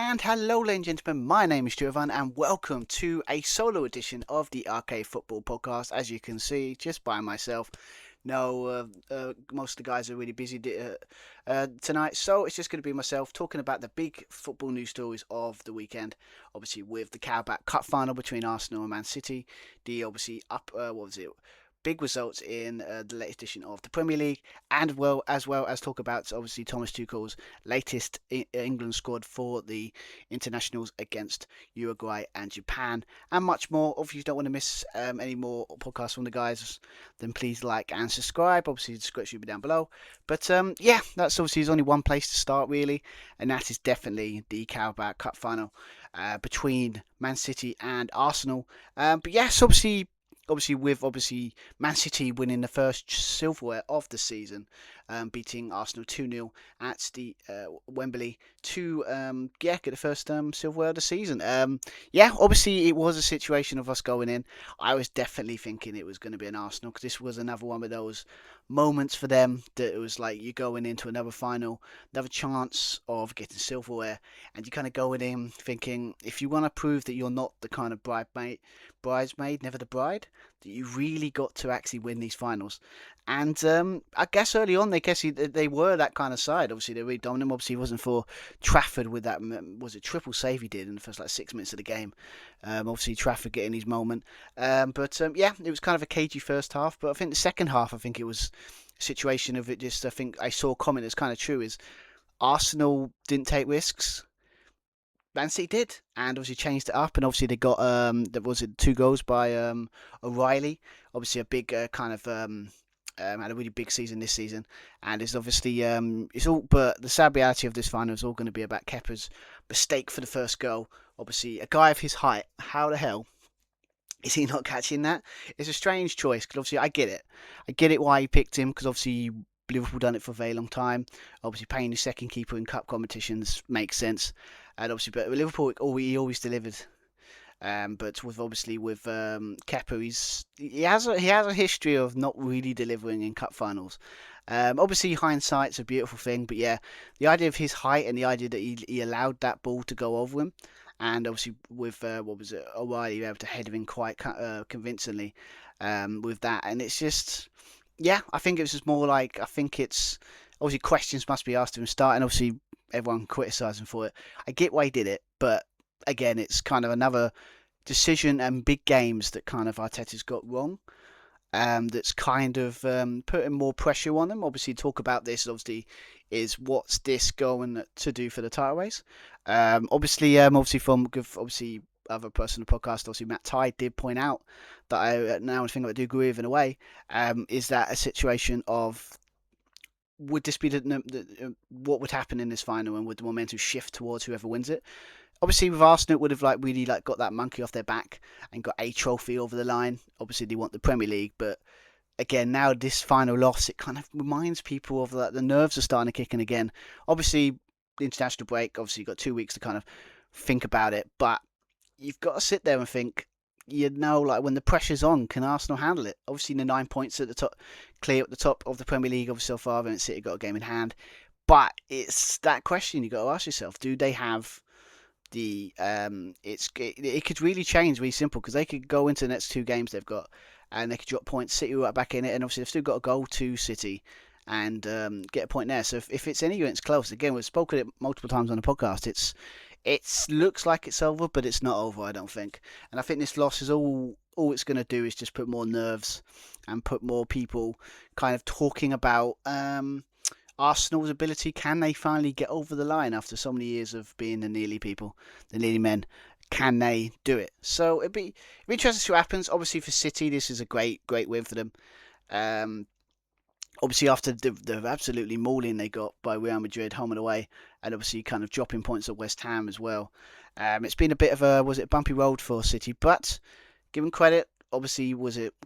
And hello, ladies and gentlemen, my name is Stuart, and welcome to a solo edition of the Arcade Football Podcast. As you can see, just by myself. No, most of the guys are really busy tonight, so it's just going to be myself talking about the big football news stories of the weekend. Obviously, with the Carabao Cup final between Arsenal and Man City, the obviously big results in the latest edition of the Premier League, and as talk about obviously Thomas Tuchel's latest England squad for the internationals against Uruguay and Japan, and much more. If you don't want to miss any more podcasts from the guys, then please like and subscribe. Obviously, the description will be down below. But that's obviously there's only one place to start really, and that is definitely the Carabao Cup final between Man City and Arsenal. But yes, obviously with Man City winning the first silverware of the season, beating Arsenal 2-0 at the Wembley to get the first silverware of the season. Obviously it was a situation of us going in. I was definitely thinking it was going to be an Arsenal, because this was another one of those moments for them that it was like you're going into another final, another chance of getting silverware, and you're kind of going in thinking, if you want to prove that you're not the kind of bridesmaid, never the bride, that you really got to actually win these finals. And I guess early on, they were that kind of side. Obviously, they were really dominant. Obviously, it wasn't for Trafford with that, was it triple save he did in the first 6 minutes of the game. Obviously, Trafford getting his moment. It was kind of a cagey first half. But I think the second half, it was a situation of it just, I think I saw a comment that's kind of true, is Arsenal didn't take risks. Man City did, and obviously changed it up, and obviously they got there was it 2 goals by O'Reilly. Obviously a big had a really big season this season, and it's obviously it's all. But the sad reality of this final is all going to be about Kepa's mistake for the first goal. Obviously, a guy of his height, how the hell is he not catching that? It's a strange choice, because obviously I get it why he picked him, because obviously Liverpool done it for a very long time. Obviously, paying his second keeper in cup competitions makes sense, and obviously, but Liverpool, he always delivered. But with Kepa, he has a history of not really delivering in cup finals. Obviously, hindsight's a beautiful thing, but yeah, the idea of his height and the idea that he allowed that ball to go over him, and obviously with O'Reilly, you were able to head him in quite convincingly with that, and it's just. Yeah, I think it was just more like, I think it's obviously questions must be asked of him starting. Obviously, everyone criticised him for it. I get why he did it, but again, it's kind of another decision and big games that kind of Arteta's got wrong. That's kind of putting more pressure on them. Obviously, talk about this. Obviously, is what's this going to do for the title race? Obviously from obviously other person on the podcast, obviously Matt Tide did point out that I now think I do agree with in a way. Is that a situation of, would this be what would happen in this final, and would the momentum shift towards whoever wins it? Obviously, with Arsenal, it would have really got that monkey off their back and got a trophy over the line. Obviously, they want the Premier League, but again, now this final loss, it kind of reminds people of that the nerves are starting to kick in again. Obviously, the international break, obviously, you've got 2 weeks to kind of think about it, but you've got to sit there and think, like when the pressure's on, can Arsenal handle it? Obviously, the 9 points at the top, clear at the top of the Premier League, obviously so far, and City got a game in hand. But it's that question you got to ask yourself: do they have the? It could really change, really simple, because they could go into the next 2 games they've got, and they could drop points. City right back in it, and obviously they've still got to go to City and get a point there. So if it's anywhere, it's close. Again, we've spoken it multiple times on the podcast. It looks like it's over, but it's not over, I don't think. And I think this loss is all it's going to do is just put more nerves and put more people kind of talking about Arsenal's ability. Can they finally get over the line after so many years of being the nearly people, the nearly men? Can they do it? So it'd be interesting to see what happens. Obviously for City, this is a great win for them. Obviously after the absolutely mauling they got by Real Madrid home and away, and obviously kind of dropping points at West Ham as well. It's been a bit of a bumpy road for City, but given credit, obviously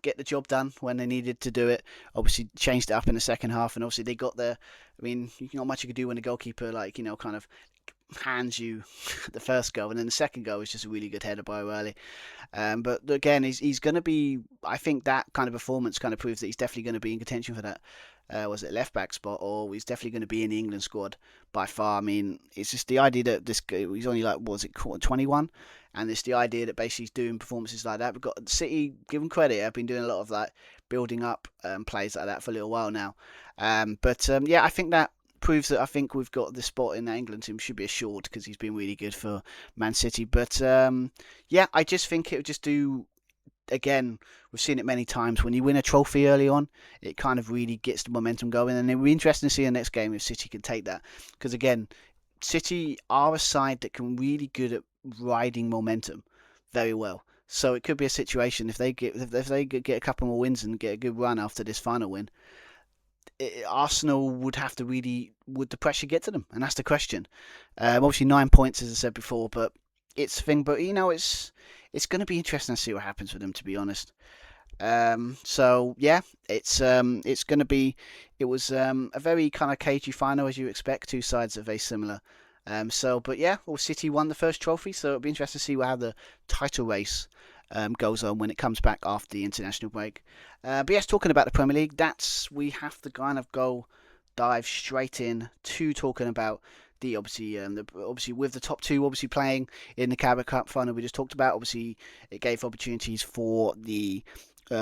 get the job done when they needed to do it. Obviously changed it up in the second half, and obviously they got there. I mean, not much you could do when the goalkeeper kind of hands you the first goal, and then the second goal is just a really good header by O'Reilly. But again, he's going to be. I think that kind of performance kind of proves that he's definitely going to be in contention for that. Was it left back spot, or he's definitely going to be in the England squad by far. I mean, it's just the idea that he's only like, what was it, 21, and it's the idea that basically he's doing performances like that. We've got City, give him credit, have been doing a lot of like building up plays like that for a little while now. Yeah, I think that proves that I think we've got the spot in the England team should be assured because he's been really good for Man City. But yeah, I just think it would just do. Again, we've seen it many times. When you win a trophy early on, it kind of really gets the momentum going, and it'll be interesting to see in the next game if City can take that. Because again, City are a side that can really good at riding momentum very well. So it could be a situation if they get a couple more wins and get a good run after this final win, Arsenal would have to really, would the pressure get to them? And that's the question. Obviously 9 points, as I said before, but it's a thing. But it's going to be interesting to see what happens with them, to be honest. So yeah, it's going to be. It was a very kind of cagey final, as you expect. Two sides are very similar. But yeah, well, City won the first trophy, so it'll be interesting to see how the title race goes on when it comes back after the international break. But yes, talking about the Premier League, we have to kind of dive straight in to talking about the obviously with the top two obviously playing in the Carabao Cup final we just talked about. Obviously, it gave opportunities for the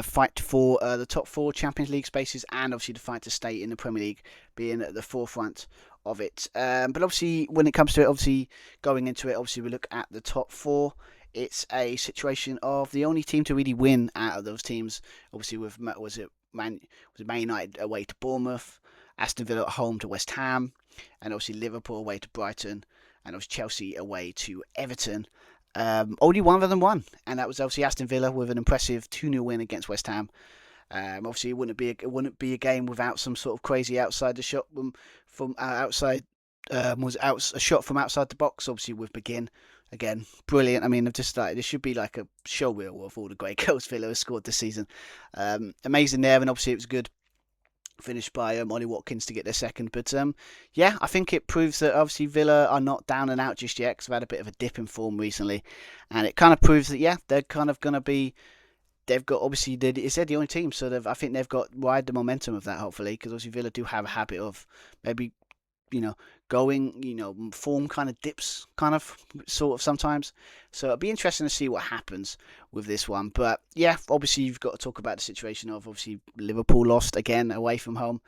fight for the top four Champions League spaces, and obviously the fight to stay in the Premier League being at the forefront of it. But obviously, when it comes to it, obviously going into it, obviously we look at the top four. It's a situation of the only team to really win out of those teams. Obviously, was it Man United away to Bournemouth, Aston Villa at home to West Ham, and obviously Liverpool away to Brighton, and obviously Chelsea away to Everton. Only one of them won, and that was obviously Aston Villa with an impressive 2-0 win against West Ham. Obviously, it wouldn't be a game without some sort of crazy outside the shot from outside. A shot from outside the box, obviously with Begin. Again, brilliant. I mean, I've just started. This should be like a show reel of all the great goals Villa has scored this season. Amazing there, and obviously it was good finish by Ollie Watkins to get their second. But yeah, I think it proves that obviously Villa are not down and out just yet because they've had a bit of a dip in form recently, and it kind of proves that yeah, they're kind of going to be. They've got obviously they're the only team, so I think they've got ride the momentum of that hopefully because obviously Villa do have a habit of maybe going, form kind of dips, kind of, sort of sometimes. So it'll be interesting to see what happens with this one. But yeah, obviously you've got to talk about the situation of obviously Liverpool lost again away from home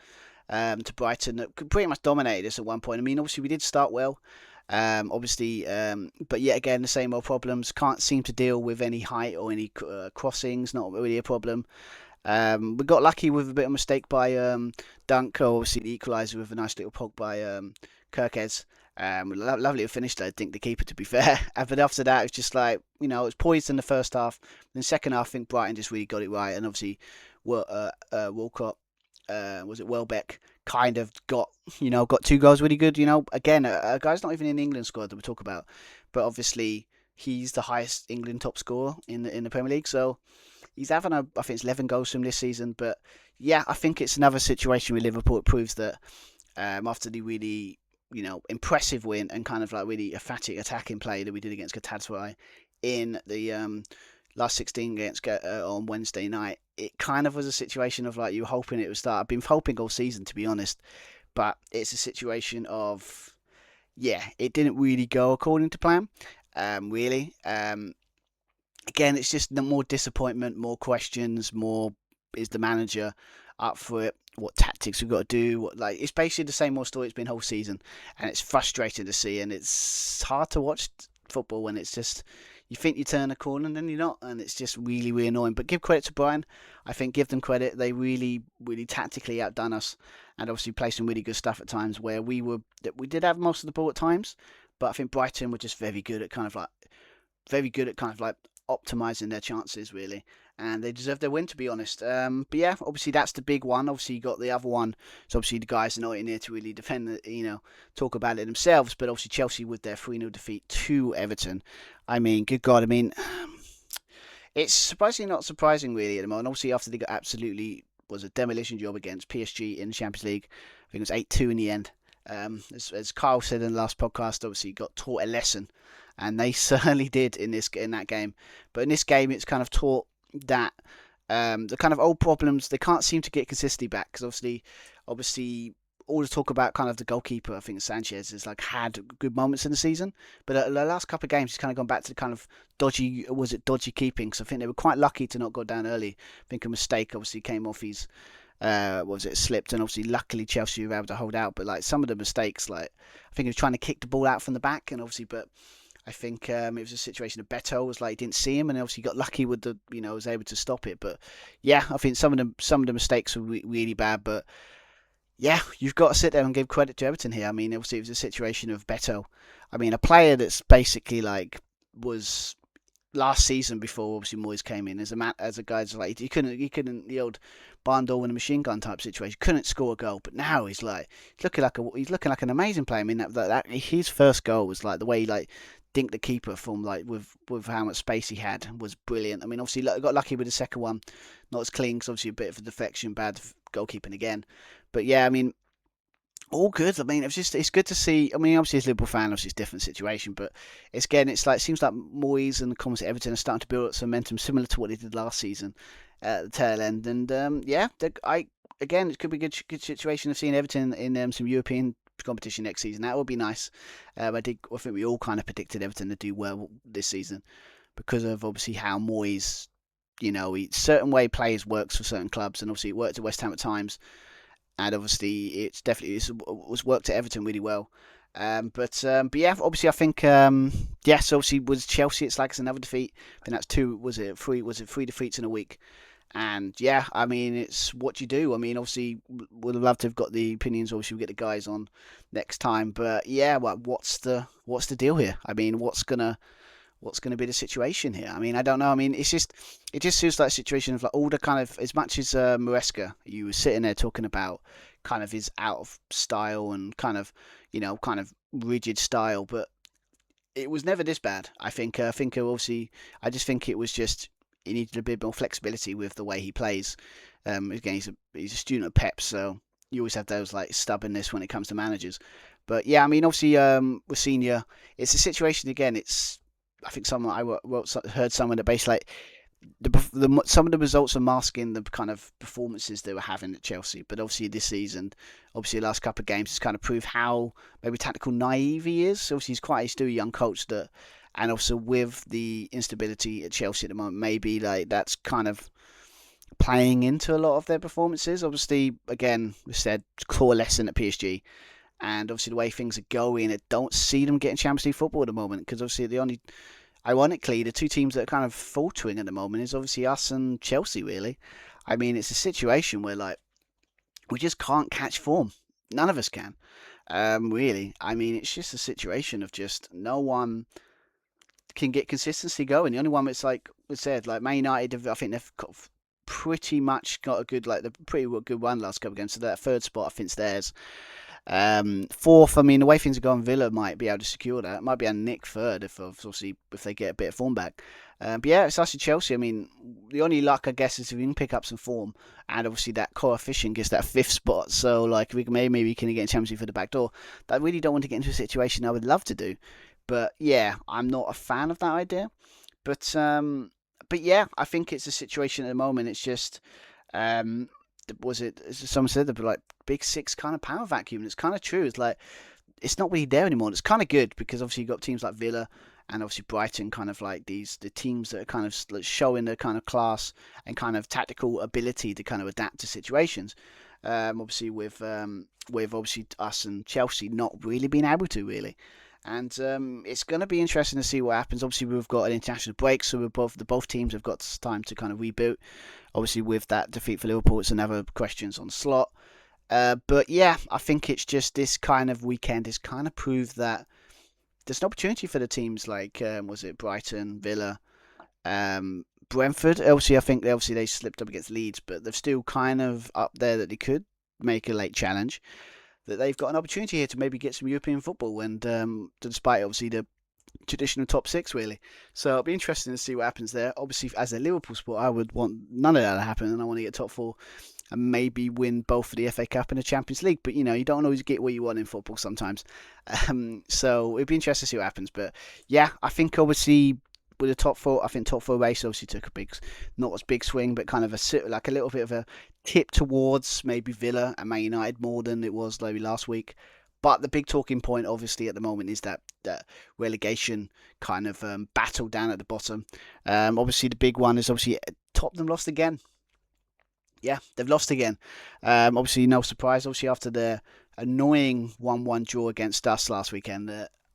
to Brighton that pretty much dominated us at one point. I mean, obviously we did start well. But yet again, the same old problems. Can't seem to deal with any height or any crossings. Not really a problem. We got lucky with a bit of mistake by Dunk, obviously the equaliser with a nice little poke by Kirkez. Lovely finish there, I think, the keeper, to be fair. But after that, it was just like, it was poised in the first half. In the second half, I think Brighton just really got it right. And obviously, Walcott, was it Welbeck, kind of got 2 goals really good. Again, a guy's not even in the England squad that we talk about. But obviously, he's the highest England top scorer in the Premier League. So he's having I think it's 11 goals from this season. But yeah, I think it's another situation with Liverpool. It proves that after the really, impressive win and kind of like really emphatic attacking play that we did against Galatasaray in the last 16 against on Wednesday night, it kind of was a situation of like you were hoping it would start. I've been hoping all season, to be honest. But it's a situation of, yeah, it didn't really go according to plan, really. Again, it's just more disappointment, more questions, more is the manager up for it? What tactics we've got to do? It's basically the same old story it's been whole season, and it's frustrating to see, and it's hard to watch football when it's just you think you turn a corner and then you're not, and it's just really, really annoying. But give credit to Brian. I think give them credit. They really, really tactically outdone us, and obviously played some really good stuff at times where we did have most of the ball at times, but I think Brighton were just very good at kind of like optimising their chances, really, and they deserve their win, to be honest. But yeah, obviously that's the big one. Obviously you got the other one, so obviously the guys are not in here to really defend talk about it themselves, but obviously Chelsea with their 3-0 defeat to Everton. I mean, good God, it's surprisingly not surprising really at the moment. Obviously after they got absolutely was a demolition job against PSG in the Champions League, I think it was 8-2 in the end. As Kyle said in the last podcast, obviously got taught a lesson, and they certainly did in that game. But in this game, it's kind of taught that the kind of old problems they can't seem to get consistently back because obviously all the talk about kind of the goalkeeper, I think Sanchez has like had good moments in the season, but the last couple of games he's kind of gone back to the kind of dodgy keeping. So I think they were quite lucky to not go down early. I think a mistake obviously came off his what was it, slipped, and obviously luckily Chelsea were able to hold out. But like some of the mistakes, like I think he was trying to kick the ball out from the back, and obviously, but I think it was a situation of Beto was like he didn't see him, and obviously got lucky with the was able to stop it. But yeah, I think some of the mistakes were really bad, but. Yeah, you've got to sit there and give credit to Everton here. I mean, obviously it was a situation of Beto. I mean, a player that's basically like was last season before obviously Moyes came in as a guy that's like he couldn't the old barn door with a machine gun type situation, couldn't score a goal, but now he's looking like an amazing player. I mean that his first goal was like the way he like dinked the keeper from like with how much space he had was brilliant. I mean obviously got lucky with the second one, not as clean because obviously a bit of a deflection, bad goalkeeping again, but yeah, I mean all good. I mean, it's good to see. I mean, obviously, as a Liverpool fan, obviously, it's a different situation. But it's like it seems like Moyes and the comments at Everton are starting to build up some momentum similar to what they did last season at the tail end. And yeah, it could be a good situation of seeing Everton in some European competition next season. That would be nice. I think we all kind of predicted Everton to do well this season because of obviously how Moyes, certain way players works for certain clubs, and obviously it worked at West Ham at times and obviously was worked at Everton really well. But yeah, obviously I think yes, obviously with Chelsea it's like it's another defeat. I think that's two. Was it three defeats in a week? And yeah, I mean it's what you do. I mean obviously would have loved to have got the opinions. Obviously we'll get the guys on next time. But yeah, what's the deal here? I mean what's gonna be the situation here? I mean, I don't know. I mean, it just feels like a situation of like all the kind of as much as Maresca, you were sitting there talking about kind of his out of style and kind of rigid style, but it was never this bad. I think obviously I just think it was just he needed a bit more flexibility with the way he plays. Again, he's a student of Pep, so you always have those like stubbornness when it comes to managers. But yeah, I mean, obviously, with senior, it's a situation again. I think someone heard someone that basically like some of the results are masking the kind of performances they were having at Chelsea. But obviously this season, obviously the last couple of games has kind of proved how maybe tactical naive he is. Obviously he's still a young coach that, and also with the instability at Chelsea at the moment, maybe like that's kind of playing into a lot of their performances. Obviously, again, we said core lesson at PSG. And obviously the way things are going, I don't see them getting Champions League football at the moment because obviously ironically, the two teams that are kind of faltering at the moment is obviously us and Chelsea. Really, I mean, it's a situation where like we just can't catch form. None of us can. Really, I mean, it's just a situation of just no one can get consistency going. The only one that's like we said, like Man United, I think they've got pretty much got a good like the pretty good one last couple of games. So that third spot, I think, is theirs. Fourth, I mean, the way things are going, Villa might be able to secure that. It might be a nick third if they get a bit of form back. But yeah, it's actually Chelsea. I mean, the only luck I guess is if we can pick up some form, and obviously that coefficient gets that fifth spot. So like, if we can, maybe we can get Champions League for the back door. I really don't want to get into a situation I would love to do, but yeah, I'm not a fan of that idea. But yeah, I think it's a situation at the moment. It's just um, was it? As someone said, the like big six kind of power vacuum. And it's kind of true. It's like it's not really there anymore. It's kind of good because obviously you've got teams like Villa and obviously Brighton, kind of like the teams that are kind of showing the kind of class and kind of tactical ability to kind of adapt to situations. Obviously with obviously us and Chelsea not really being able to really. And it's going to be interesting to see what happens. Obviously, we've got an international break, so both teams have got time to kind of reboot. Obviously, with that defeat for Liverpool, it's another questions on slot. But yeah, I think it's just this kind of weekend has kind of proved that there's an opportunity for the teams like was it Brighton, Villa, Brentford. Obviously they slipped up against Leeds, but they're still kind of up there that they could make a late challenge. That they've got an opportunity here to maybe get some European football, and despite obviously the traditional top six, really. So it'll be interesting to see what happens there. Obviously, as a Liverpool supporter, I would want none of that to happen, and I want to get top four. and maybe win both of the FA Cup and the Champions League. But you know, you don't always get what you want in football sometimes. So it'd be interesting to see what happens. But yeah, I think obviously with the top four, I think top four race obviously took a big, not as big swing, but kind of like a little bit of a tip towards maybe Villa and Man United more than it was maybe last week. But the big talking point, obviously, at the moment is that relegation kind of battle down at the bottom. Obviously, the big one is obviously Tottenham lost again. Yeah, they've lost again. Obviously, no surprise. Obviously, after the annoying 1-1 draw against us last weekend,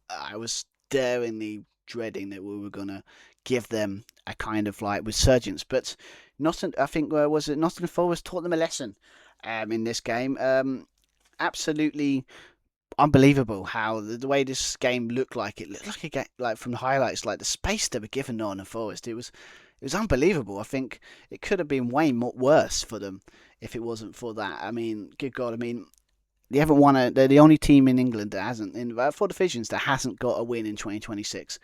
I was daringly dreading that we were going to give them a kind of like resurgence. But I think, was it Nottingham Forest taught them a lesson in this game. Absolutely unbelievable how the way this game looked like. It looked like a game, like from the highlights, like the space they were given Nottingham Forest. It was unbelievable. I think it could have been way more worse for them if it wasn't for that. I mean, good God. I mean, they haven't won they're the only team in England that hasn't, in about 4 divisions, that hasn't got a win in 2026.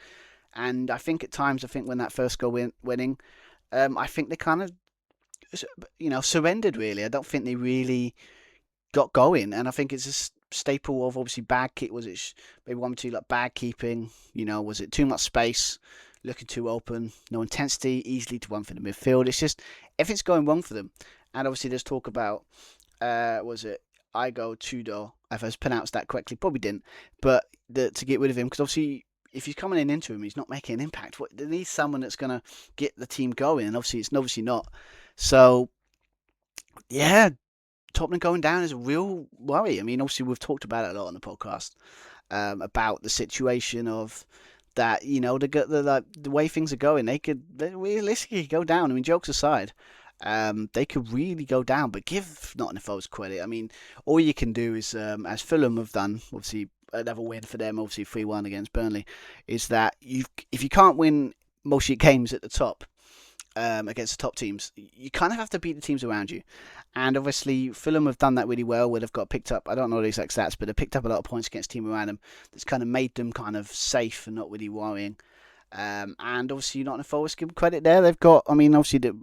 And I think at times, I think when that first goal winning, I think they kind of, surrendered really. I don't think they really got going, and I think it's a staple of obviously bad keep. Was it maybe 1 or 2 like bad keeping? Was it too much space, looking too open, no intensity, easily to run for the midfield? It's just everything's going wrong for them, and obviously there's talk about was it Igo Tudor? If I pronounced that correctly, probably didn't, but to get rid of him because obviously if he's coming in into him, he's not making an impact. They need someone that's going to get the team going, and obviously it's obviously not. So yeah, Tottenham going down is a real worry. I mean, obviously we've talked about it a lot on the podcast about the situation of that. The way things are going, they realistically go down. I mean, jokes aside, they could really go down. But give Nottingham Forest credit. I mean, all you can do is, as Fulham have done, obviously another win for them, obviously 3-1 against Burnley, is that if you can't win most of your games at the top. Against the top teams, you kind of have to beat the teams around you. And obviously, Fulham have done that really well, where they've got picked up, I don't know the exact stats, but they've picked up a lot of points against teams around them. That's kind of made them kind of safe and not really worrying. And obviously, Nottingham Forest, give them credit there. They've got, I mean, obviously, the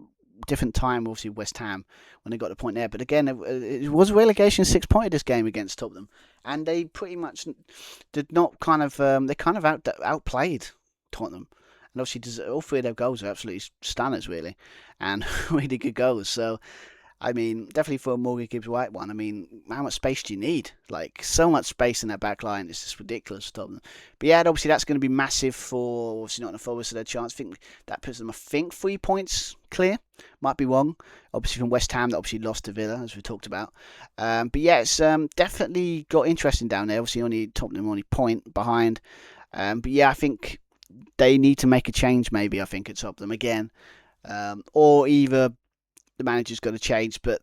different time, obviously, West Ham, when they got the point there. But again, it was a relegation 6-pointed this game against Tottenham. And they pretty much did not kind of, they kind of outplayed Tottenham. And obviously, all 3 of their goals are absolutely stunners, really, and really good goals. So, I mean, definitely for a Morgan Gibbs White one. I mean, how much space do you need? Like, so much space in that back line. It's just ridiculous. But yeah, obviously, that's going to be massive for obviously Nottingham Forest, their chance. I think that puts them, 3 points clear. Might be wrong. Obviously, from West Ham, that obviously lost to Villa, as we talked about. But yeah, it's definitely got interesting down there. Obviously, Tottenham only point behind. But yeah, I think they need to make a change, maybe, I think, at top them again. Or either the manager's got to change, but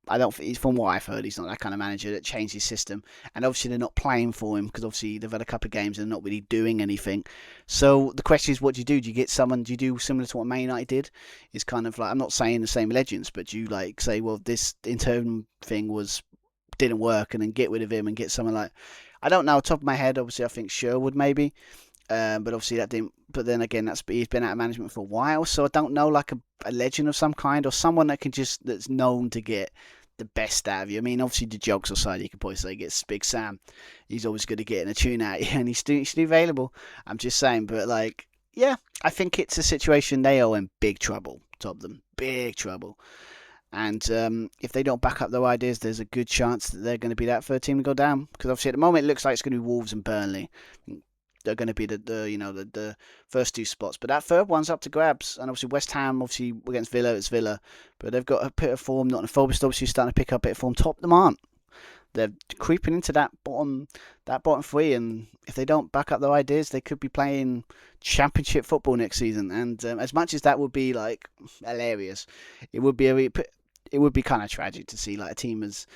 I don't think, from what I've heard, he's not that kind of manager that changed his system. And obviously they're not playing for him because obviously they've had a couple of games and they're not really doing anything. So the question is, what do you do? Do you get someone, do you do similar to what Man United did? It's kind of like, I'm not saying the same legends, but do you like say, well, this interim thing didn't work, and then get rid of him and get someone like, I don't know, top of my head, obviously I think Sherwood maybe. But obviously that didn't. But then again, he's been out of management for a while, so I don't know, like a legend of some kind or someone that's known to get the best out of you. I mean, obviously the jokes aside, you could probably say gets Big Sam. He's always good at getting a tune out, and he's still available. I'm just saying, but like, yeah, I think it's a situation they are in big trouble. Top them, big trouble. And if they don't back up their ideas, there's a good chance that they're going to be that 3rd team to go down. Because obviously at the moment it looks like it's going to be Wolves and Burnley. They're going to be the first 2 spots, but that 3rd one's up to grabs. And obviously West Ham, obviously against Villa, it's Villa, but they've got a bit of form. Nottingham Forest obviously starting to pick up a bit of form. Tottenham aren't. They're creeping into that bottom 3, and if they don't back up their ideas, they could be playing Championship football next season. And as much as that would be like hilarious, it would be kind of tragic to see like a team as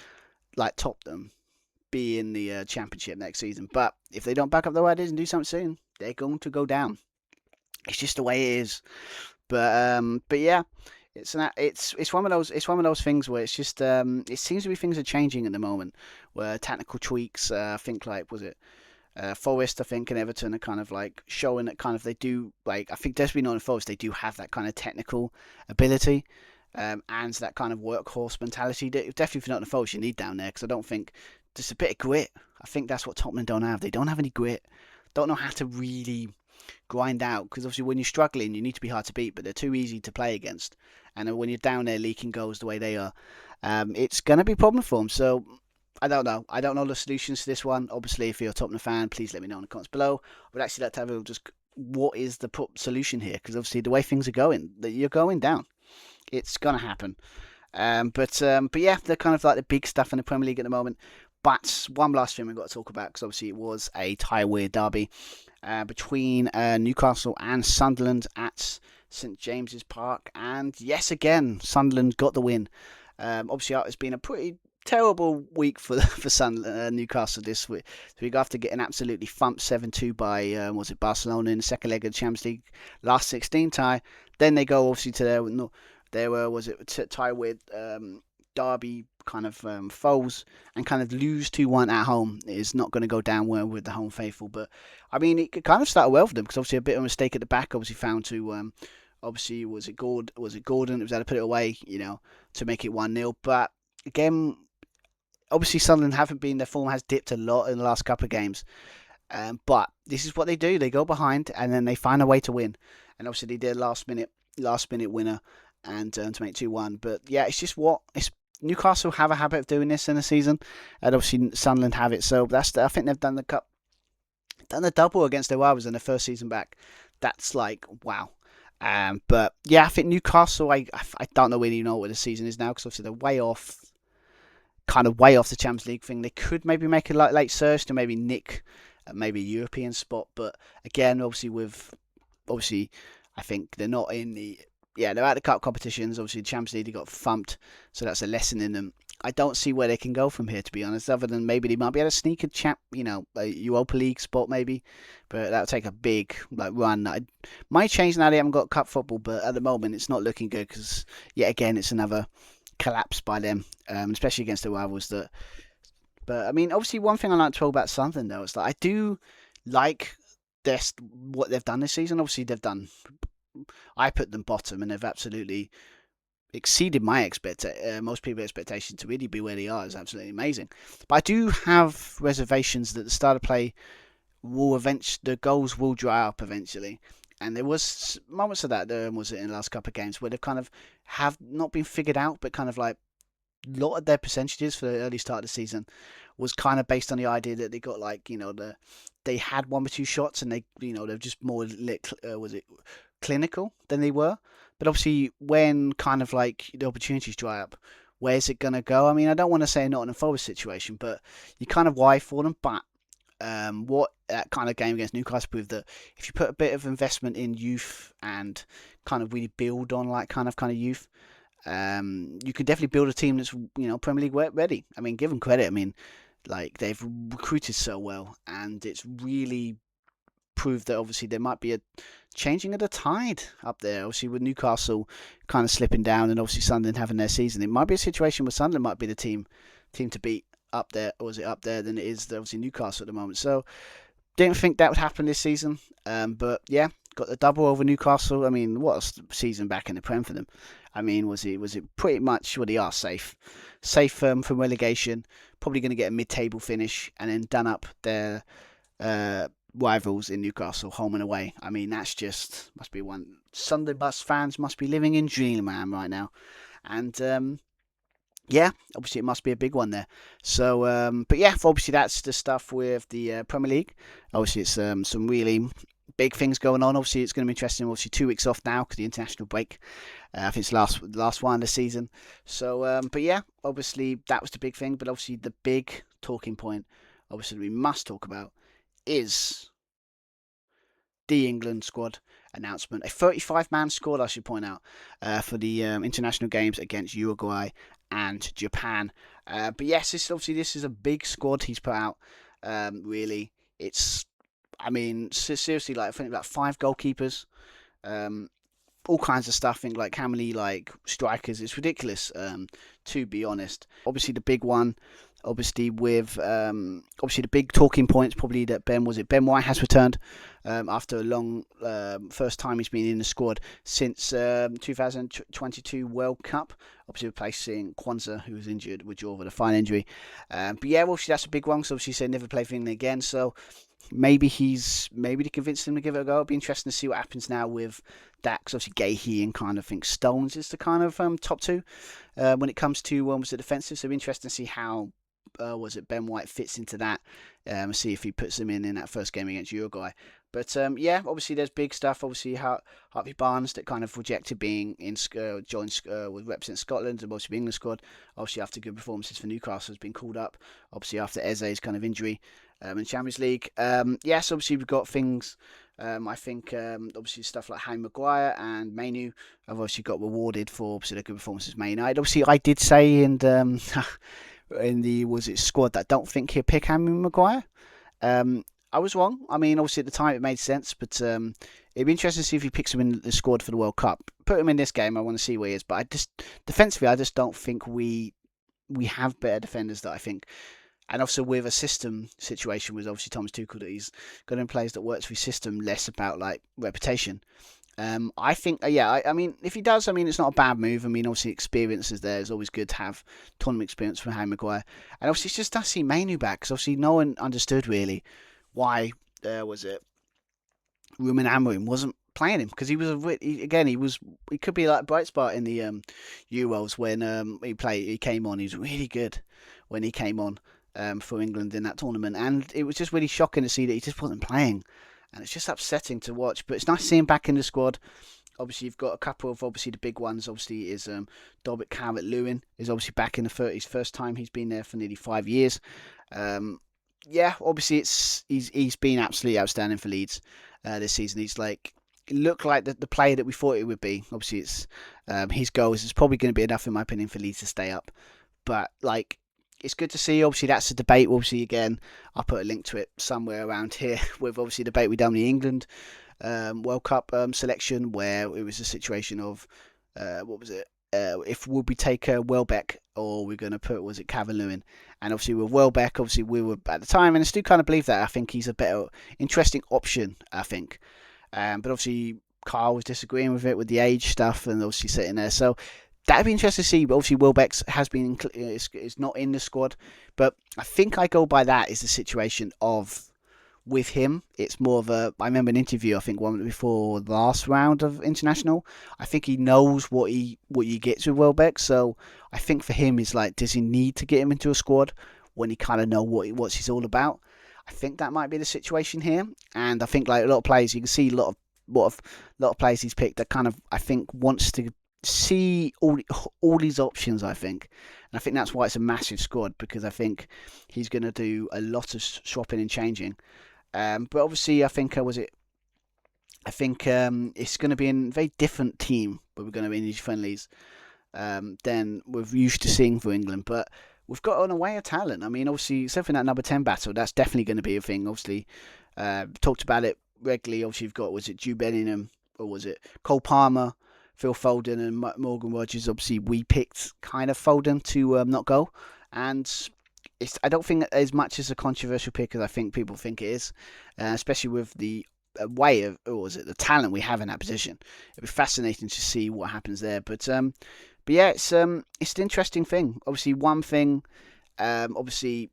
like Tottenham be in the Championship next season. But if they don't back up their ideas and do something soon, they're going to go down. It's just the way it is. But yeah, it's one of those things where it's just it seems to be things are changing at the moment, where technical tweaks. I think like was it Forest, I think, and Everton are kind of like showing that kind of they do, like, I think definitely not in Forest, they do have that kind of technical ability. and that kind of workhorse mentality. Definitely for Nottingham Forest, you need down there because I don't think just a bit of grit. I think that's what Tottenham don't have. They don't have any grit. Don't know how to really grind out because obviously when you're struggling, you need to be hard to beat, but they're too easy to play against. And when you're down there leaking goals the way they are, it's going to be a problem for them. So I don't know. I don't know the solutions to this one. Obviously, if you're a Tottenham fan, please let me know in the comments below. I would actually like to have a just what is the solution here? Because obviously the way things are going, that you're going down. It's gonna happen. But yeah, they're kind of like the big stuff in the Premier League at the moment. But one last thing we've got to talk about because obviously it was a tie-weird derby between Newcastle and Sunderland at St James's Park, and yes, again Sunderland got the win. Obviously, it's been a pretty terrible week for Newcastle this week after getting absolutely thumped 7-2 by was it Barcelona in the second leg of the Champions League last 16 tie. Then they go obviously to their was it tie with Derby kind of foes and kind of lose 2-1 at home is not going to go down well with the home faithful. But I mean, it kind of started well for them because obviously a bit of a mistake at the back obviously found to obviously was it Gordon? It was had to put it away, to make it 1-0. But again, obviously Sunderland haven't been, their form has dipped a lot in the last couple of games. But this is what they do. They go behind and then they find a way to win. And obviously they did a last minute winner and to make 2-1. But yeah, it's Newcastle have a habit of doing this in the season, and obviously Sunderland have it. So I think they've done the double against their rivals in their first season back. That's like wow. But yeah, I think Newcastle. I don't know really know what the season is now because obviously they're way off the Champions League thing. They could maybe make a late surge to maybe nick maybe a European spot, but again, obviously, I think they're not in the. Yeah, they're out the cup competitions. Obviously, the Champions League they got thumped, so that's a lesson in them. I don't see where they can go from here, to be honest. Other than maybe they might be able to sneak a Europa League spot maybe, but that'll take a big run. I might change now they haven't got cup football, but at the moment it's not looking good because yet again it's another collapse by them, especially against the rivals. But I mean, obviously one thing I like to talk about Sunderland though is that I do like what they've done this season. Obviously I put them bottom, and they've absolutely exceeded my most people's expectation to really be where they are. Is absolutely amazing. But I do have reservations that the start of play the goals will dry up eventually. And there was moments of that. Was it in the last couple of games where they've kind of have not been figured out, but kind of like a lot of their percentages for the early start of the season was kind of based on the idea that they got they had one or two shots and they're just more clinical than they were. But obviously, when kind of like the opportunities dry up, where's it going to go? I mean, I don't want to say not in a Forest situation, but you kind of why for them. But what that kind of game against Newcastle proved that if you put a bit of investment in youth and kind of really build on kind of youth, you can definitely build a team that's Premier League ready. I mean, give them credit. I mean, like they've recruited so well, and it's really proved that obviously there might be a changing of the tide up there. Obviously, with Newcastle kind of slipping down, and obviously Sunderland having their season, it might be a situation where Sunderland might be the team to beat up there, or is it up there than it is obviously Newcastle at the moment. So didn't think that would happen this season, but yeah, got the double over Newcastle. I mean, what a season back in the Prem for them. I mean, was it pretty much they are safe from relegation, probably going to get a mid-table finish, and then done up their rivals in Newcastle, home and away. I mean, that's just must be one Sunday bus fans must be living in dreamland right now, and yeah, obviously it must be a big one there. So, but yeah, obviously that's the stuff with the Premier League. Obviously, it's some really big things going on. Obviously, it's going to be interesting. Obviously, 2 weeks off now because the international break. I think it's the last one of the season. So, but yeah, obviously that was the big thing. But obviously, the big talking point, obviously we must talk about, is the England squad announcement. A 35-man squad, I should point out, for the international games against Uruguay and Japan. But yes, this is a big squad he's put out. Really, I mean, seriously, I think 5 goalkeepers, all kinds of stuff. I think how many strikers. It's ridiculous, to be honest. Obviously, the big one Obviously, with obviously the big talking points probably that Ben White has returned after a long first time he's been in the squad since 2022 World Cup. Obviously replacing Kwanzaa, who was injured with jaw with a fine injury. But yeah, obviously that's a big one. So obviously he said never play for England again. So maybe they convinced him to give it a go. It'll be interesting to see what happens now with that. Because obviously Gahey and kind of think Stones is the kind of top two when it comes to was the defensive. So it'll be interesting to see how Ben White fits into that. See if he puts him in that first game against Uruguay. But yeah, obviously there's big stuff. Obviously Harvey Barnes that kind of rejected being in joined with represent Scotland and obviously the England squad. Obviously after good performances for Newcastle has been called up. Obviously after Eze's kind of injury in Champions League. Yes, obviously we've got things. I think obviously stuff like Harry Maguire and Mainu have obviously got rewarded for obviously their good performances. Man United. Obviously I did say in the squad that I don't think he'll pick Harry Maguire. I was wrong. I mean, obviously at the time it made sense, but it'd be interesting to see if he picks him in the squad for the World Cup. Put him in this game. I want to see where he is, but defensively, I just don't think we have better defenders that I think. And also with a system situation with obviously Thomas Tuchel that he's got in players that works for his system, less about like reputation. I think, I mean, if he does, I mean, it's not a bad move. I mean, obviously, experience is there. It's always good to have tournament experience from Harry Maguire. And obviously, it's just to see Mainu back, because obviously, no one understood really why Ruben Amorim wasn't playing him, because he could be like a bright spot in the Euros when he came on. He was really good when he came on for England in that tournament. And it was just really shocking to see that he just wasn't playing. And it's just upsetting to watch, but it's nice to see him back in the squad. Obviously, you've got a couple of obviously the big ones. Obviously, is Dominic Calvert-Lewin is obviously back in the 30s, first time he's been there for nearly 5 years. Yeah, obviously he's been absolutely outstanding for Leeds this season. He's looked like the player that we thought he would be. Obviously, it's his goals is probably going to be enough in my opinion for Leeds to stay up. But it's good to see. Obviously, that's a debate. Obviously, again, I'll put a link to it somewhere around here with obviously the debate we done with the England World Cup selection, where it was a situation of what was it? If would we take Welbeck or we're going to put Calvert-Lewin? And obviously with Welbeck, obviously we were at the time, and I still kind of believe that. I think he's a better, interesting option. I think, but obviously Carl was disagreeing with it with the age stuff, and obviously sitting there. So that'd be interesting to see. But obviously Welbeck has been is not in the squad, but I think I go by that is the situation of. With him, it's more of a. I remember an interview. I think one before the last round of international. I think he knows what he gets with Welbeck. So I think for him, is does he need to get him into a squad when he kind of know what he's all about? I think that might be the situation here. And I think a lot of players, you can see a lot of players he's picked that kind of I think wants to see all these options. I think. And I think that's why it's a massive squad, because I think he's going to do a lot of swapping and changing. But obviously, I think it's going to be a very different team where we're going to be in these friendlies than we're used to seeing for England. But we've got an array of talent. I mean, obviously, except for that number 10 battle, that's definitely going to be a thing. Obviously, talked about it regularly. Obviously, you've got, was it Jude Bellingham or was it Cole Palmer, Phil Foden and Morgan Rogers? Obviously, we picked kind of Foden to not go. And I don't think as much as a controversial pick as I think people think it is, especially with the way of, or was it the talent we have in that position. It'd be fascinating to see what happens there. But yeah, it's an interesting thing. Obviously, one thing, obviously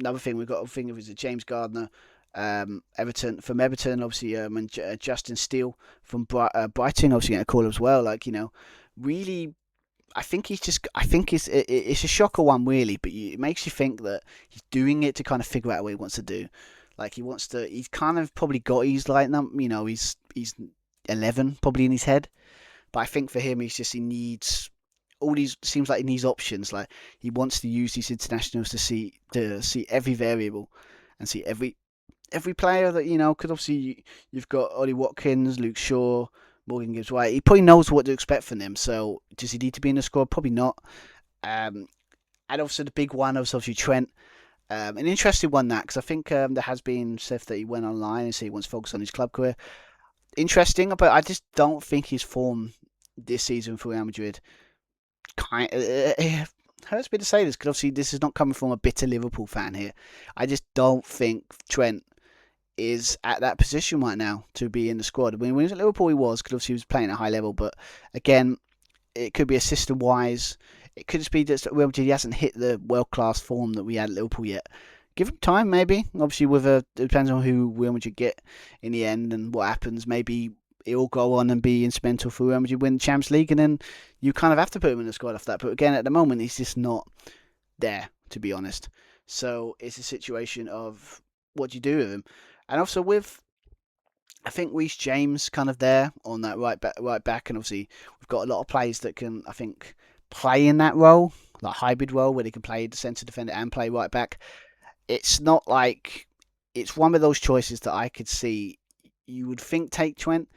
another thing we've got to think of is James Gardner, Everton, obviously, and Justin Steele from Brighton, obviously getting a call as well. Really. I think it's a shocker one really, but it makes you think that he's doing it to kind of figure out what he wants to do. He's kind of probably got he's 11 probably in his head, but I think for him he needs all these. Seems like he needs options. Like he wants to use these internationals to see every variable and see every player that because obviously you've got Ollie Watkins, Luke Shaw. Morgan Gibbs White. He probably knows what to expect from them. So does he need to be in the squad? Probably not. And also the big one was obviously Trent. An interesting one because I think there has been stuff that he went online and said he wants to focus on his club career. Interesting, but I just don't think his form this season for Real Madrid hurts me to say this because obviously this is not coming from a bitter Liverpool fan here. I just don't think Trent is at that position right now to be in the squad. I mean, when he was at Liverpool, he was because obviously he was playing at a high level. But again, it could be a system wise. It could just be that he hasn't hit the world class form that we had at Liverpool yet. Give him time, maybe. Obviously, it depends on who Real Madrid get in the end and what happens. Maybe he'll go on and be instrumental for Real Madrid win the Champions League, and then you kind of have to put him in the squad after that. But again, at the moment, he's just not there, to be honest. So it's a situation of what do you do with him, and also with I think Reece James kind of there on that right back, and obviously we've got a lot of players that can I think play in that role, that hybrid role where they can play the centre defender and play right back. It's not like it's one of those choices that I could see. You would think take Trent,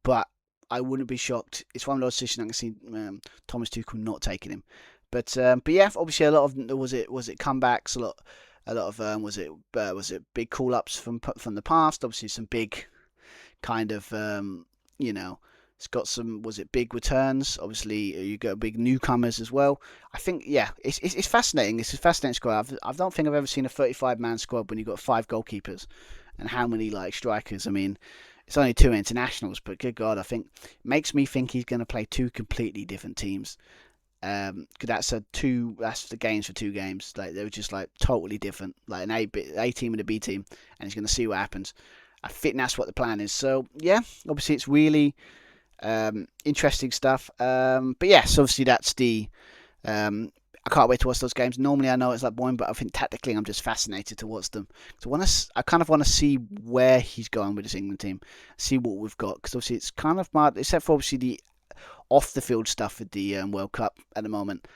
but I wouldn't be shocked. It's one of those decisions I can see Thomas Tuchel not taking him. But yeah, obviously a lot of was it comebacks, a lot of was it big call ups from the past. Obviously some big kind of it's got some was it big returns. Obviously you got big newcomers as well. I think yeah, it's fascinating. It's a fascinating squad. I don't think I've ever seen a 35-man squad when you've got 5 goalkeepers and how many like strikers. I mean, it's only 2 internationals, but good God, I think it makes me think he's going to play 2 completely different teams. Cause that's the games for 2 games. Like they were just like totally different, like an A team and a B team, and he's going to see what happens. I think that's what the plan is. So yeah, obviously it's really interesting stuff. But yes, obviously that's the. I can't wait to watch those games. Normally I know it's like boring, but I think tactically I'm just fascinated to watch them. So I kind of want to see where he's going with this England team, see what we've got. Because obviously it's kind of mad, except for obviously the off the field stuff with the World Cup at the moment.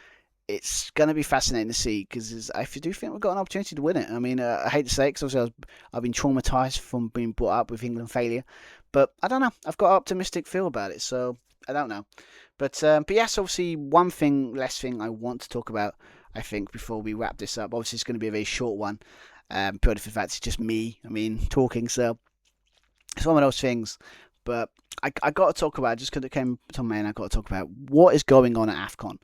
It's going to be fascinating to see because I do think we've got an opportunity to win it. I mean, I hate to say it because I've been traumatised from being brought up with England failure, but I don't know. I've got an optimistic feel about it, so I don't know. But yes, obviously one less thing I want to talk about. I think before we wrap this up, obviously it's going to be a very short one. Purely for the fact it's just me. I mean, talking. So it's one of those things. But I got to talk about just because it came to my mind. I got to talk about what is going on at AFCON.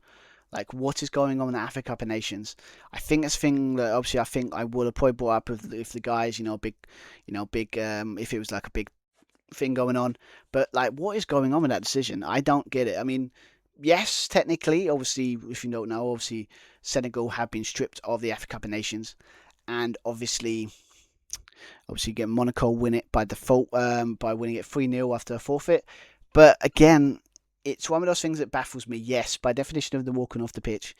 Like what is going on in the Africa Cup of Nations? I think it's a thing that obviously I think I would have probably brought up if the guys, big, if it was like a big thing going on. But like, what is going on with that decision? I don't get it. I mean, yes, technically, obviously, if you don't know, obviously Senegal have been stripped of the Africa Cup of Nations, and obviously get Monaco win it by default by winning it 3-0 after a forfeit. But again, it's one of those things that baffles me. Yes, by definition of them walking off the pitch,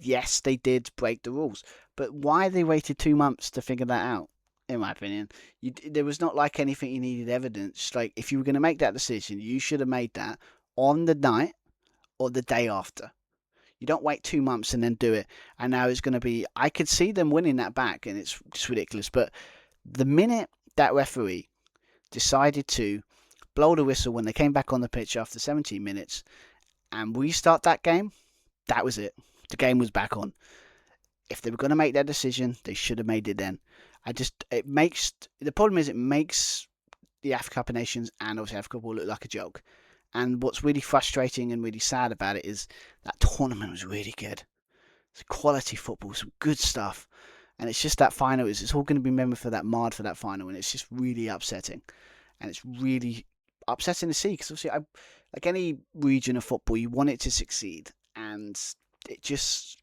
yes, they did break the rules. But why they waited 2 months to figure that out? In my opinion, there was not like anything you needed evidence. Like if you were going to make that decision, you should have made that on the night or the day after. You don't wait 2 months and then do it. And now it's going to be. I could see them winning that back, and it's just ridiculous. But the minute that referee decided to blow the whistle when they came back on the pitch after 17 minutes and restart that game, that was it. The game was back on. If they were going to make that decision, they should have made it then. The problem is it makes the Africa Cup of Nations and obviously Africa Cup look like a joke. And what's really frustrating and really sad about it is that tournament was really good. It's quality football, some good stuff. And it's just that final, it's all going to be remembered for that final, and it's just really upsetting. And it's really upsetting to see because obviously, like any region of football, you want it to succeed, and it's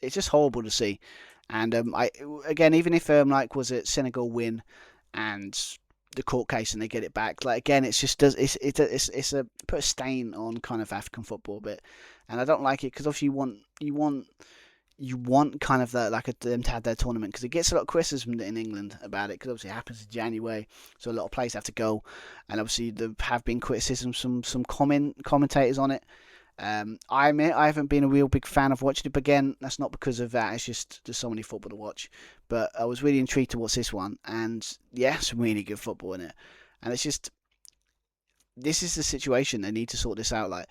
just horrible to see. And even if was it Senegal win and the court case and they get it back, like again, it's just it's a put a stain on kind of African football a bit, and I don't like it because obviously you want kind of that like them to have their tournament because it gets a lot of criticism in England about it because obviously it happens in January, so a lot of players have to go, and obviously there have been criticisms from some commentators on it. I admit I haven't been a real big fan of watching it, but again, that's not because of that. It's just there's so many football to watch. But I was really intrigued to watch this one, and yeah, some really good football in it. And it's just this is the situation. They need to sort this out. Like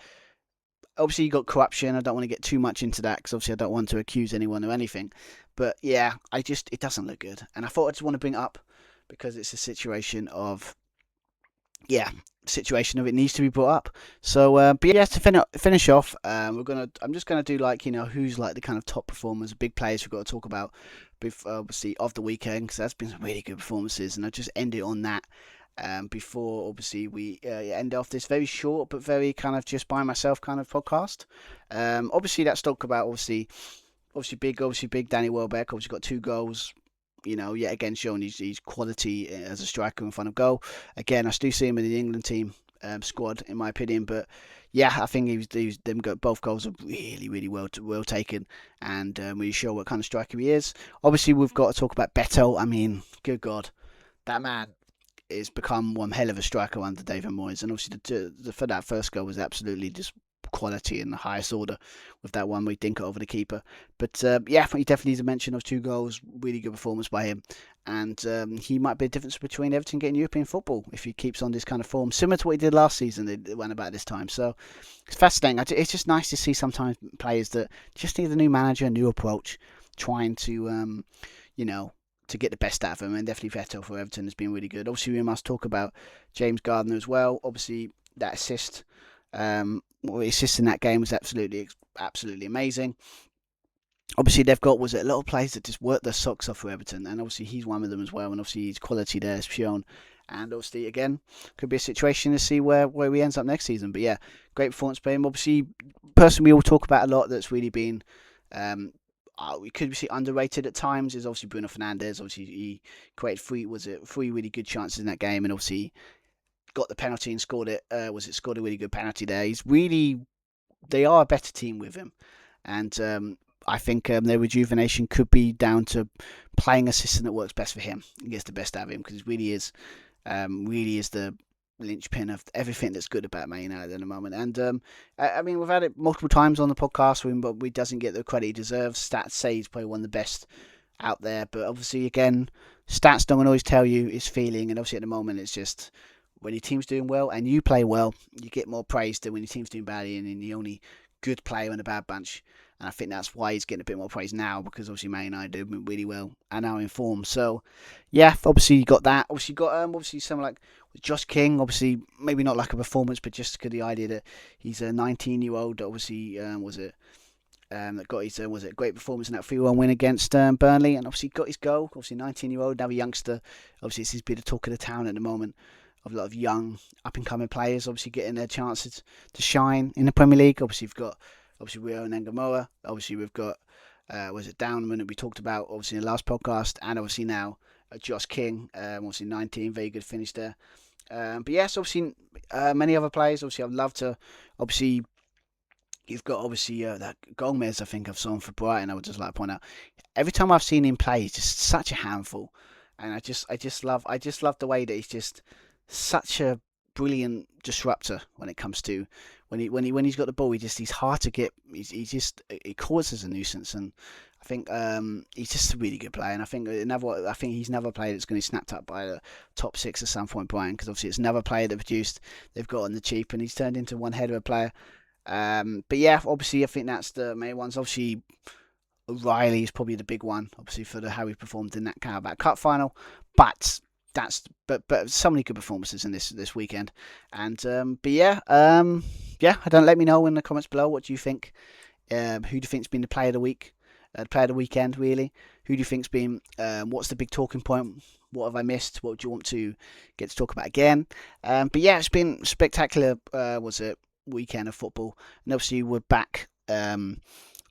obviously you got corruption. I don't want to get too much into that because obviously I don't want to accuse anyone of anything. But yeah, it doesn't look good, and I thought I just want to bring it up because it's a situation of yeah, situation of it needs to be brought up. So, but yeah, to finish off, I'm just gonna do like who's like the kind of top performers, big players we've got to talk about, obviously of the weekend because that's been some really good performances, and I'll just end it on that. Before obviously we end off this very short but very kind of just by myself kind of podcast. Obviously let's talk about obviously big Danny Welbeck. Obviously got 2 goals, yet again showing his quality as a striker in front of goal. Again, I still see him in the England team squad, in my opinion. But yeah, I think them both goals are really, really well taken, and really show what kind of striker he is. Obviously, we've got to talk about Beto. I mean, good God, that man has become one hell of a striker under David Moyes, and obviously for that first goal was absolutely just quality in the highest order with that one we dink it over the keeper. But yeah, he definitely needs a mention of 2 goals, really good performance by him, and he might be a difference between Everton getting European football if he keeps on this kind of form, similar to what he did last season. It went about this time, so it's fascinating. It's just nice to see sometimes players that just need a new manager, a new approach, trying to you know to get the best out of him, and definitely Vettel for Everton has been really good. Obviously, we must talk about James Gardner as well. Obviously, that assist, assist in that game was absolutely amazing. Obviously, they've got was it a lot of players that just work their socks off for Everton, and obviously he's one of them as well. And obviously his quality there is shown. And obviously, again, could be a situation to see where he ends up next season. But yeah, great performance by him. Obviously, person we all talk about a lot that's really been um, we could see underrated at times is obviously Bruno Fernandes. Obviously, he created three really good chances in that game, and obviously got the penalty and scored it. Scored a really good penalty there? They are a better team with him, and I think their rejuvenation could be down to playing a system that works best for him and gets the best out of him because it really is the linchpin of everything that's good about Man United at the moment. And I mean, we've had it multiple times on the podcast, but we doesn't get the credit he deserves. Stats say he's probably one of the best out there, but obviously, again, stats don't always tell you his feeling, and obviously at the moment it's just when your team's doing well and you play well, you get more praise than when your team's doing badly and you're the only good player in a bad bunch. And I think that's why he's getting a bit more praise now because obviously Man United are doing really well and now in form. So, yeah, obviously you got that. Obviously you got obviously someone like Josh King. Obviously maybe not like a performance, but just the idea that he's a 19-year-old. Obviously that got his was it a great performance in that 3-1 win against Burnley, and obviously got his goal. Obviously 19-year-old, now a youngster. Obviously it's his bit of talk of the town at the moment of a lot of young up and coming players obviously getting their chances to shine in the Premier League. Obviously we've got Rio and Ngamoa. Obviously we've got was it Downman that we talked about obviously in the last podcast, and obviously now Josh King, obviously 19, very good finish there. But yes, obviously many other players. Obviously I'd love to obviously. You've got obviously that Gomez. I think I've saw him for Brighton. I would just like to point out every time I've seen him play, he's just such a handful, and I just love the way that he's just such a brilliant disruptor when it comes to when he's got the ball. He's hard to get. He causes a nuisance, and I think he's just a really good player. And I think he's another player that's going to be snapped up by the top 6 at some point, Brian, because obviously it's another player that they've got on the cheap, and he's turned into one head of a player. But yeah, obviously I think that's the main ones. Obviously O'Reilly is probably the big one, obviously for how he performed in that Carabao Cup final. But but so many good performances in this weekend. And but yeah, I don't let me know in the comments below what do you think. Who do you think's been the player of the week, player of the weekend really? Who do you think's been? What's the big talking point? What have I missed? What do you want to get to talk about again? But yeah, it's been spectacular. Was it weekend of football? And obviously we're back.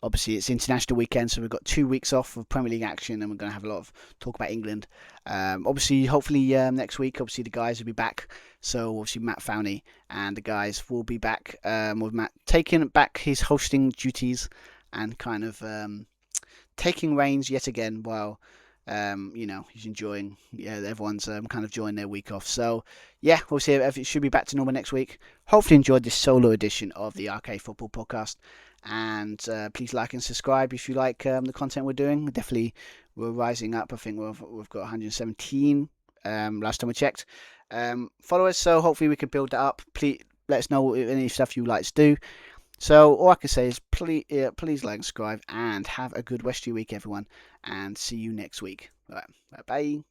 Obviously, it's international weekend, so we've got 2 weeks off of Premier League action, and we're going to have a lot of talk about England. Obviously, hopefully next week, obviously the guys will be back. So obviously Matt Fowney and the guys will be back with Matt taking back his hosting duties and kind of taking reins yet again while he's enjoying. Yeah, everyone's kind of enjoying their week off. So yeah, we'll see if it should be back to normal next week. Hopefully, enjoyed this solo edition of the RK Football Podcast. And please like and subscribe if you like the content we're doing. We're rising up. I think we've got 117 last time I checked followers. So hopefully we can build that up. Please let us know any stuff you like to do. So all I can say is please like and subscribe and have a good rest of your week, everyone. And see you next week. All right, bye.